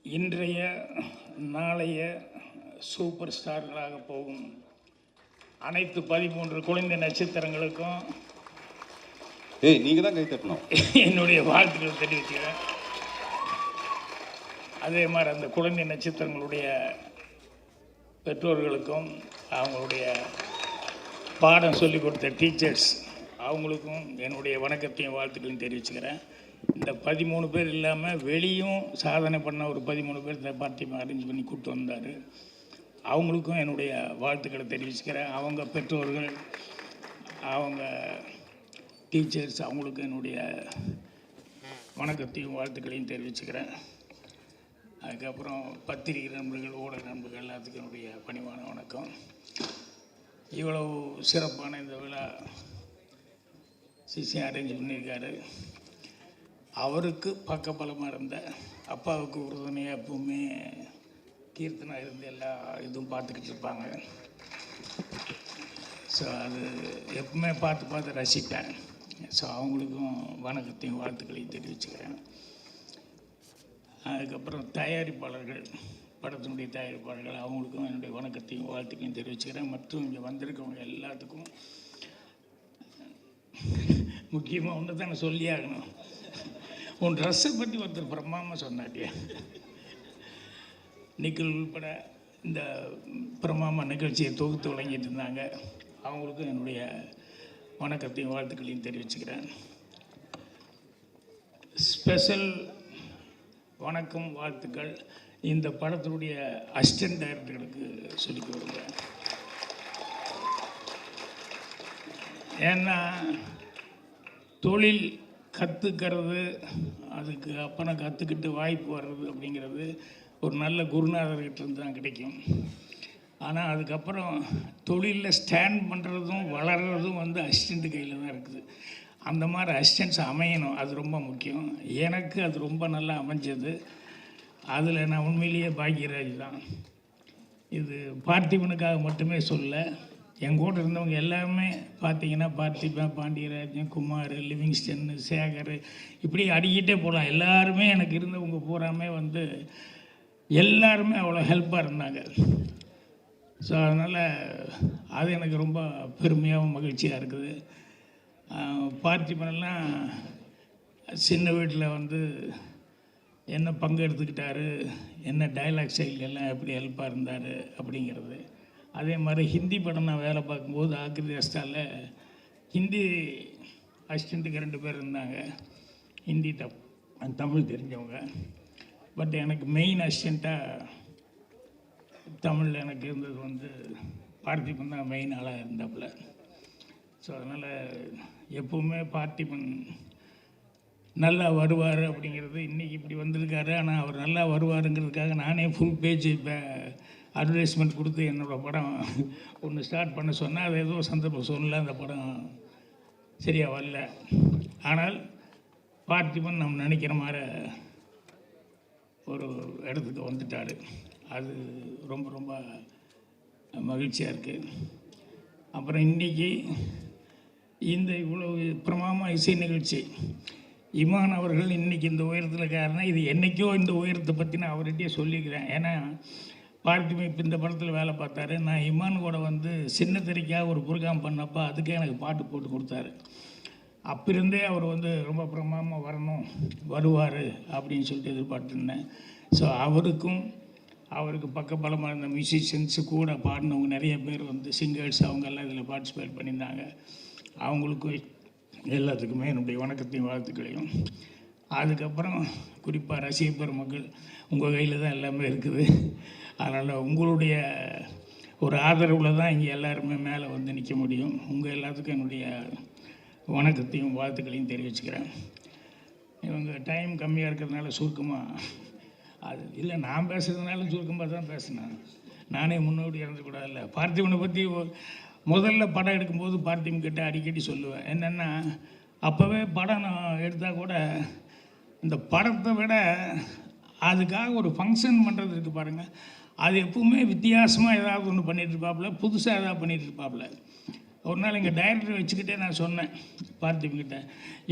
இன்றைய நாளைய சூப்பர் ஸ்டார்களாக போகும் அனைத்து 13 குழந்தை நட்சத்திரங்களுக்கும் நீங்கள் தான் கை தட்டணும். என்னுடைய வாழ்த்துக்கள் தெரிவிக்கிறேன். அதே மாதிரி அந்த குழந்தை நட்சத்திரங்களுடைய பெற்றோர்களுக்கும் அவங்களுடைய பாடம் சொல்லிக் கொடுத்த டீச்சர்ஸ் அவங்களுக்கும் என்னுடைய வணக்கத்தையும் வாழ்த்துக்களையும் தெரிவிச்சுக்கிறேன். இந்த 13 பேர் இல்லாமல் வெளியும் சாதனை பண்ண ஒரு 13 பேர் இந்த பார்ட்டி அரேஞ்ச் பண்ணி கூப்பிட்டு வந்தார். அவங்களுக்கும் என்னுடைய வாழ்த்துக்களை தெரிவிச்சுக்கிறேன். அவங்க பெற்றோர்கள், அவங்க டீச்சர்ஸ் அவங்களுக்கும் என்னுடைய வணக்கத்தையும் வாழ்த்துக்களையும் தெரிவிச்சுக்கிறேன். அதுக்கப்புறம் பத்திரிகை நண்பர்கள், ஊடக நண்பர்கள் எல்லாத்துக்கும் என்னுடைய பணிவான வணக்கம். இவ்வளவு சிறப்பான இந்த விழா சிசி அரேஞ்ச் பண்ணியிருக்காரு. அவருக்கு பக்கபலமாக இருந்த அப்பாவுக்கு உறுதுணையாக எப்பவுமே கீர்த்தனா இருந்து எல்லா இதுவும் பார்த்துக்கிட்டு இருப்பாங்க. ஸோ அது எப்பவுமே பார்த்து ரசிப்பேன். ஸோ அவங்களுக்கும் வணக்கத்தையும் வாழ்த்துக்களையும் தெரிவிச்சுக்கிறேன். அதுக்கப்புறம் தயாரிப்பாளர்கள், படத்தினுடைய தயாரிப்பாளர்கள் அவங்களுக்கும் என்னுடைய வணக்கத்தையும் வாழ்த்துக்களையும் தெரிவிச்சுக்கிறேன். மற்றும் இங்கே வந்திருக்கவங்க எல்லாத்துக்கும் முக்கியமாக ஒன்று தான் நான் சொல்லி ஆகணும். உன் ட்ரெஸ்ஸை பற்றி ஒருத்தர் பிரமாமா சொன்னாட்டியா, நிக்கல் உள்பட இந்த பிரமாமா நிகழ்ச்சியை தொகுத்து வழங்கிட்டு இருந்தாங்க. அவங்களுக்கும் என்னுடைய வணக்கத்தையும் வாழ்த்துக்களையும் தெரிவிச்சுக்கிறேன். ஸ்பெஷல் வணக்கம் வாழ்த்துக்கள் இந்த படத்தினுடைய அசிஸ்டன்ட் டைரக்டர்களுக்கு சொல்லிக்க விரும்புகிறேன். ஏன்னா தொழில் கற்றுக்கிறது, அதுக்கு அப்புறம் கற்றுக்கிட்டு வாய்ப்பு வர்றது அப்படிங்கிறது ஒரு நல்ல குருநாதர்கிட்ட இருந்து தான் கிடைக்கும். ஆனால் அதுக்கப்புறம் தொழிலில் ஸ்டாண்ட் பண்ணுறதும் வளர்கிறதும் அசிஸ்டண்ட்டு கையில் தான் இருக்குது. அந்த மாதிரி அசிஸ்டன்ஸ் அமையணும், அது ரொம்ப முக்கியம். எனக்கு அது ரொம்ப நல்லா அமைஞ்சது. அதில் நான் உண்மையிலேயே பாக்கியராஜ் தான். இது பார்த்திபனுக்காக மட்டுமே சொல்ல, என் கூட இருந்தவங்க எல்லாமே பார்த்திங்கன்னா பார்த்திபன், பாண்டியராஜன், குமார், லிவிங்ஸ்டன், சேகர், இப்படி அடிக்கிட்டே போகலாம். எல்லாருமே எனக்கு இருந்தவங்க பூராமே எல்லாருமே அவ்வளோ ஹெல்ப்பாக இருந்தாங்க. ஸோ அதனால் அது எனக்கு ரொம்ப பெருமையாகவும் மகிழ்ச்சியாக இருக்குது. பார்த்திபனெல்லாம் சின்ன வீட்டில் என்ன பங்கு எடுத்துக்கிட்டாரு, என்ன டைலாக் ஸ்டைல் எல்லாம் எப்படி ஹெல்ப்பாக இருந்தார் அப்படிங்கிறது. அதே மாதிரி ஹிந்தி படம் நான் வேலை பார்க்கும்போது ஆக்கிரி அஸ்டாவில் ஹிந்தி அசிஸ்டண்ட்டுக்கு 2 பேர் இருந்தாங்க, ஹிந்தி தமிழ் தெரிஞ்சவங்க. பட் எனக்கு மெயின் அசிஸ்டண்ட்டாக தமிழில் எனக்கு இருந்தது பார்த்திபன் தான் மெயின் ஆளாக இருந்தாப்புல. ஸோ அதனால் எப்போவுமே பார்த்திபன் நல்லா வருவார் அப்படிங்கிறது. இன்றைக்கி இப்படி வந்திருக்காரு, ஆனால் அவர் நல்லா வருவாருங்கிறதுக்காக நானே ஃபுல் பேஜ் அட்வர்டைஸ்மெண்ட் கொடுத்து என்னோடய படம் ஒன்று ஸ்டார்ட் பண்ண சொன்னால் அது ஏதோ சந்தர்ப்பம் சொல்லல, அந்த படம் சரியாக வரல. ஆனால் பார்த்திபன் நம்ம நினைக்கிற மாதிரி ஒரு இடத்துக்கு வந்துட்டார். அது ரொம்ப ரொம்ப மகிழ்ச்சியாக இருக்குது. அப்புறம் இன்றைக்கி இந்த இவ்வளவு பிரமாதமாக இசை நிகழ்ச்சி, இமான் அவர்கள் இன்றைக்கி இந்த உயரத்தில் இருக்காருன்னா இது என்றைக்கோ இந்த உயரத்தை பற்றி நான் அவர்கிட்டயே சொல்லிக்கிறேன். ஏன்னா பார்த்திபன் இப்போ இந்த படத்தில் வேலை பார்த்தாரு. நான் இமான் கூட சின்ன திரைக்காக ஒரு புரோகிராம் பண்ணப்போ அதுக்கே எனக்கு பாட்டு போட்டு கொடுத்தாரு. அப்பிருந்தே அவர் ரொம்ப பிரமாதமாக வரணும், வருவார் அப்படின்னு சொல்லிட்டு எதிர்பார்த்துருந்தேன். ஸோ அவருக்கு பக்கபலமாக இருந்த மியூசிஷியன்ஸு கூட பாடினவங்க நிறைய பேர் சிங்கர்ஸ் அவங்கெல்லாம் இதில் பார்ட்டிசிபேட் பண்ணியிருந்தாங்க. அவங்களுக்கும் எல்லாத்துக்குமே என்னுடைய வணக்கத்தையும் வாழ்த்துக்களையும். அதுக்கப்புறம் குறிப்பாக ரசிக பெருமக்கள், உங்கள் கையில் தான் எல்லாமே இருக்குது. அதனால் உங்களுடைய ஒரு ஆதரவில் தான் இங்கே எல்லாருமே மேலே நிற்க முடியும். உங்கள் எல்லாத்துக்கும் என்னுடைய வணக்கத்தையும் வாழ்த்துக்களையும் தெரிவிச்சுக்கிறேன். இவங்க டைம் கம்மியாக இருக்கிறதுனால சுருக்கமாக அது இல்லை, நான் பேசுகிறதுனால சுருக்கமாக தான் பேசினேன். நானே முன்னோடி இறந்துக்கூடாதுல்ல. பார்த்திபனை பற்றி முதல்ல படம் எடுக்கும்போது பார்த்திபன் கிட்ட அடிக்கடி சொல்லுவேன். என்னென்னா, அப்போவே படம் நான் எடுத்தால் கூட இந்த படத்தை விட அதுக்காக ஒரு ஃபங்க்ஷன் பண்ணுறது இருக்குது பாருங்கள், அது எப்பவுமே வித்தியாசமாக ஏதாவது ஒன்று பண்ணிகிட்ருப்பாப்புல, புதுசாக ஏதாவது பண்ணிகிட்ருப்பாப்புல. ஒரு நாள் எங்கள் டைரக்டர் வச்சுக்கிட்டே நான் சொன்னேன் பார்த்திபன்கிட்ட,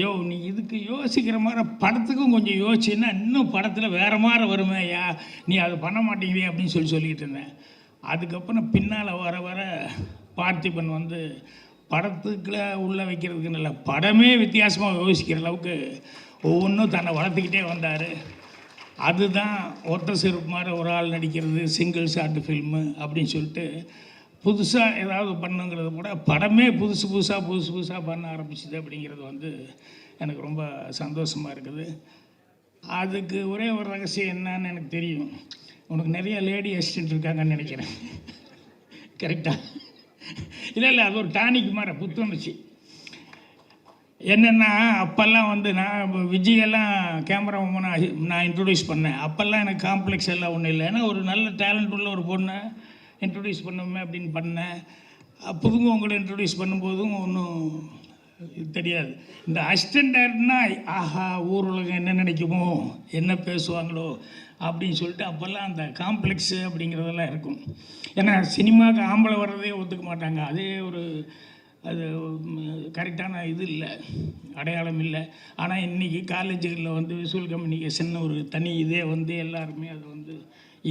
யோ நீ இதுக்கு யோசிக்கிற மாதிரி படத்துக்கும் கொஞ்சம் யோசிச்சுன்னா இன்னும் படத்தில் வேறு மாதிரி வருமே யா, நீ அதை பண்ண மாட்டேங்கிறியே அப்படின்னு சொல்லிக்கிட்டு இருந்தேன். அதுக்கப்புறம் பின்னால் வர வர பார்த்திபன் வந்து படத்துக்குள்ள உள்ளே வைக்கிறதுக்கு நல்ல படமே வித்தியாசமாக யோசிக்கிற அளவுக்கு ஒவ்வொன்றும் தன்னை வளர்த்துக்கிட்டே வந்தார். அதுதான் ஒத்த செருப்பு மாதிரி ஒரு ஆள் நடிக்கிறது, சிங்கிள் ஷார்ட் ஃபில்மு அப்படின்னு சொல்லிட்டு புதுசாக ஏதாவது பண்ணுங்கிறது கூட படமே புதுசு புதுசாக பண்ண ஆரம்பிச்சுது. அப்படிங்கிறது வந்து எனக்கு ரொம்ப சந்தோஷமாக இருக்குது. அதுக்கு ஒரே ஒரு ரகசியம் என்னன்னு எனக்கு தெரியும். உனக்கு நிறைய லேடி அசிஸ்டன்ட் இருக்காங்கன்னு நினைக்கிறேன். கரெக்டாக? இல்லை அது ஒரு டானிக் மாதிரி புத்துணர்ச்சி. என்னென்னா அப்போல்லாம் வந்து நான் விஜயெல்லாம் கேமரா நான் இன்ட்ரடியூஸ் பண்ணேன். அப்போல்லாம் எனக்கு காம்ப்ளெக்ஸ் எல்லாம் ஒன்றும் இல்லை. ஏன்னா ஒரு நல்ல டேலண்ட் உள்ள ஒரு பொண்ணை இன்ட்ரடியூஸ் பண்ணுமே அப்படின்னு பண்ணேன். புதுங்க உங்களை இன்ட்ரடியூஸ் பண்ணும்போதும் ஒன்றும் தெரியாது. இந்த அசிஸ்டன்ட் டைரக்டர்னா ஆஹா ஊர் உலகம் என்ன நினைக்குமோ, என்ன பேசுவாங்களோ அப்படின்னு சொல்லிட்டு அப்போல்லாம் அந்த காம்ப்ளெக்ஸு அப்படிங்கிறதெல்லாம் இருக்கும். ஏன்னா சினிமாவுக்கு ஆம்பளை வர்றதே ஒத்துக்க மாட்டாங்க. அதே ஒரு அது கரெக்டான இது இல்லை, அடையாளம் இல்லை. ஆனால் இன்றைக்கி காலேஜுகளில் வந்து விசுவல் கம்யூனிகேஷன் ஒரு தனி இதே வந்து எல்லாருமே அது வந்து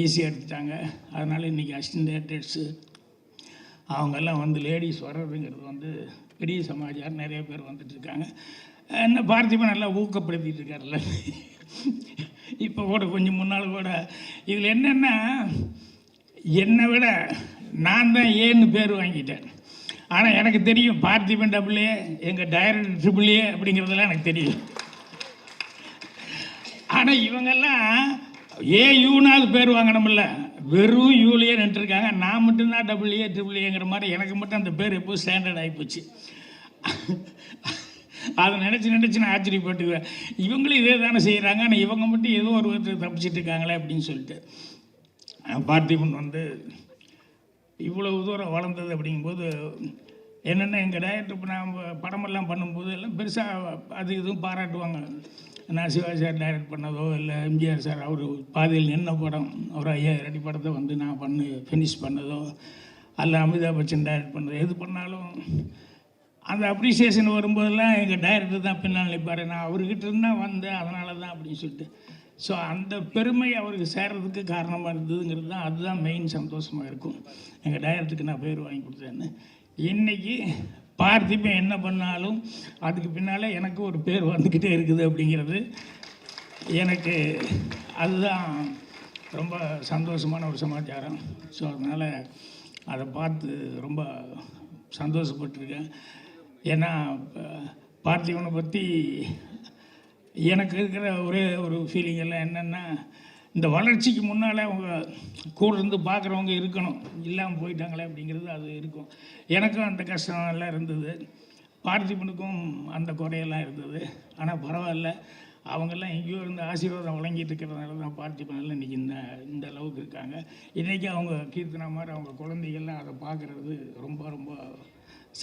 ஈஸியாக எடுத்துட்டாங்க. அதனால் இன்றைக்கி அசிஸ்டன்ட் டைரக்டர்ஸு அவங்கெல்லாம் வந்து லேடிஸ் வர்றதுங்கிறது வந்து பெரிய சமாச்சாரம். நிறைய பேர் வந்துட்டுருக்காங்க. என்ன பார்த்திபன் நல்லா ஊக்கப்படுத்திட்டு இருக்காருல்ல. இப்போ கூட கொஞ்சம் முன்னால் கூட இதில் என்னென்னா என்னை விட நான் தான் ஏன்னு பேர் வாங்கிட்டேன். ஆனால் எனக்கு தெரியும் பார்த்திபன் டபுள்ஏ, எங்கள் டைரக்டர் ட்ரிபிள்ஏ அப்படிங்கிறதெல்லாம் எனக்கு தெரியும். ஆனால் இவங்கெல்லாம் யூனாவது பேர் வாங்கணுமில்ல, வெறும் யூலேயே நின்றுருக்காங்க. நான் மட்டும்தான் டபுள்ஏ ட்ரிபிள்ஏங்கிற மாதிரி எனக்கு மட்டும் அந்த பேர் எப்போது ஸ்டாண்டர்ட் ஆகிப்போச்சு. அதை நினச்சி நான் ஆச்சரியப்பட்டுக்குவேன். இவங்களும் இதே தானே செய்கிறாங்க, ஆனால் இவங்க மட்டும் ஏதோ ஒரு விதத்தில் தப்பிச்சிட்டு இருக்காங்களே அப்படின்னு சொல்லிட்டு. பார்த்திபன் வந்து இவ்வளவு தூரம் வளர்ந்தது அப்படிங்கும்போது என்னென்னா எங்கள் டைரக்டர் இப்போ நான் படமெல்லாம் பண்ணும்போது எல்லாம் பெருசாக அது இதுவும் பாராட்டுவாங்க. நான் சிவாஜி சார் டைரக்ட் பண்ணதோ இல்லை எம்ஜிஆர் சார் அவர் பாதையில் நின்ன படம் ஒரு 5000 அடி படத்தை வந்து நான் ஃபினிஷ் பண்ணதோ அல்ல அமிதாப் பச்சன் டைரக்ட் பண்ணதோ எது பண்ணாலும் அந்த அப்ரிசியேஷன் வரும்போதெல்லாம் எங்கள் டைரக்டர் தான் பின்னால் நிற்பார். நான் அவர்கிட்ட இருந்தால் வந்தேன், அதனால தான் அப்படின்னு சொல்லிட்டு. ஸோ அந்த பெருமை அவருக்கு சேர்றதுக்கு காரணமாக இருந்ததுங்கிறது தான், அதுதான் மெயின் சந்தோஷமாக இருக்கும். எங்கள் டைரக்டருக்கு நான் பேர் வாங்கி கொடுத்தேன்னு. இன்றைக்கி பார்த்திபன் என்ன பண்ணாலும் அதுக்கு பின்னால் எனக்கு ஒரு பேர் வந்துக்கிட்டே இருக்குது அப்படிங்கிறது எனக்கு அதுதான் ரொம்ப சந்தோஷமான ஒரு சமாச்சாரம். ஸோ அதனால் அதை பார்த்து ரொம்ப சந்தோஷப்பட்டிருக்கேன். ஏன்னா பார்த்திபனை பற்றி எனக்கு இருக்கிற ஒரே ஒரு ஃபீலிங் எல்லாம் என்னென்னா, இந்த வளர்ச்சிக்கு முன்னால் அவங்க கூட இருந்து பார்க்குறவங்க இருக்கணும், இல்லாமல் போயிட்டாங்களே அப்படிங்கிறது அது இருக்கும். எனக்கும் அந்த கஷ்டம் எல்லாம் இருந்தது, பார்த்திபனுக்கும் அந்த குறையெல்லாம் இருந்தது. ஆனால் பரவாயில்ல, அவங்கெல்லாம் எங்கேயோ இருந்து ஆசீர்வாதம் வழங்கிட்டு இருக்கிறதுனால தான் பார்த்திபனெல்லாம் இன்றைக்கி இந்த அளவுக்கு இருக்காங்க. இன்றைக்கி அவங்க கீர்த்தனா மாதிரி அவங்க குழந்தைகள்லாம் அதை பார்க்குறது ரொம்ப ரொம்ப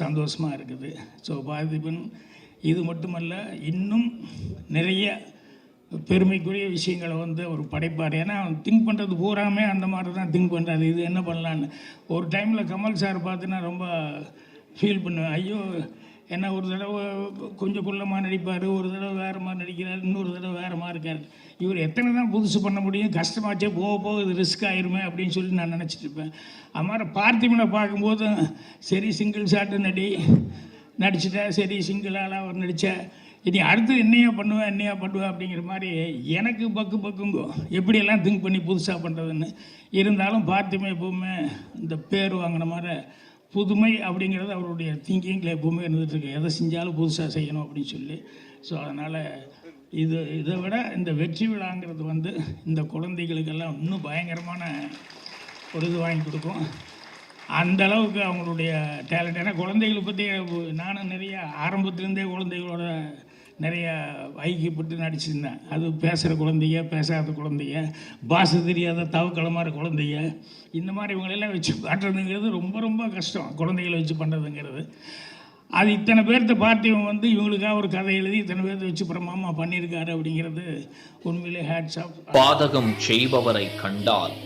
சந்தோஷமாக இருக்குது. ஸோ பார்த்திபன் இது மட்டுமல்ல, இன்னும் நிறைய பெருமைக்குரிய விஷயங்களை வந்து ஒரு படைப்பார். ஏன்னா அவன் திங்க் பண்ணுறது பூராமே அந்த மாதிரி தான் திங்க் பண்ணுறாரு, இது என்ன பண்ணலான்னு. ஒரு டைமில் கமல் சார் பார்த்து நான் ரொம்ப ஃபீல் பண்ணுவேன். ஐயோ என்ன ஒரு தடவை கொஞ்சம் குள்ளமாக நடிப்பார், ஒரு தடவை வேறு மாதிரி நடிக்கிறார், இன்னொரு தடவை வேறு மாதிரி இருக்கார். இவர் எத்தனை தான் புதுசு பண்ண முடியும், கஷ்டமாச்சே, போக இது ரிஸ்க் ஆயிருமே அப்படின்னு சொல்லி நான் நினச்சிட்டு இருப்பேன். அது மாதிரி பார்த்திபனை பார்க்கும்போது சரி சிங்கிள் ஷாட்டு நடிச்சிட்டேன், சரி சிங்கிளால் அவர் நடித்தேன், இனி அடுத்து என்னையா பண்ணுவேன் அப்படிங்கிற மாதிரி எனக்கு பக்குங்கோ எப்படியெல்லாம் திங்க் பண்ணி புதுசாக பண்ணுறதுன்னு. இருந்தாலும் பார்த்திபன் எப்போவுமே இந்த பேர் வாங்கின மாதிரி புதுமை அப்படிங்கிறது அவருடைய திங்கிங்கில் எப்போவுமே இருந்துகிட்ருக்கு. எதை செஞ்சாலும் புதுசாக செய்யணும் அப்படின்னு சொல்லி. ஸோ அதனால் இதை விட இந்த வெற்றி விழாங்கிறது வந்து இந்த குழந்தைகளுக்கெல்லாம் இன்னும் பயங்கரமான ஒரு இது வாங்கி கொடுக்கும். அந்த அளவுக்கு அவங்களுடைய டேலண்ட். ஏன்னா குழந்தைகளை பற்றி நானும் நிறைய ஆரம்பத்துலேருந்தே குழந்தைகளோட நிறைய ஐக்கியப்பட்டு நடிச்சிருந்தேன். அது பேசுகிற குழந்தைங்க, பேசாத குழந்தைங்க, பாஷை தெரியாத தவக்களமான குழந்தைங்க, இந்த மாதிரி இவங்களெல்லாம் வச்சு காட்டுறதுங்கிறது ரொம்ப ரொம்ப கஷ்டம். குழந்தைகளை வச்சு பண்ணுறதுங்கிறது அது இத்தனை பேர்த்த பார்த்து இவங்க வந்து இவங்களுக்காக ஒரு கதை எழுதி இத்தனை பேர்த்த வச்சு பிரமாமா பண்ணியிருக்காரு அப்படிங்கிறது உண்மையிலே ஹேட்ஸ் ஆஃப். பாதகம் செய்பவரை கண்டால்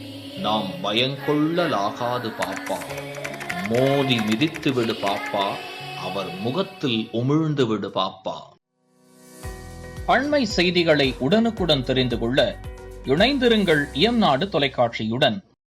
நாம் பயங்கொள்ளலாகாது பாப்பா, மோதி மிதித்து விடு பாப்பா, அவர் முகத்தில் உமிழ்ந்து விடு பாப்பா. அண்மை செய்திகளை உடனுக்குடன் தெரிந்து கொள்ள இணைந்திருங்கள் இயம்நாடு தொலைக்காட்சியுடன்.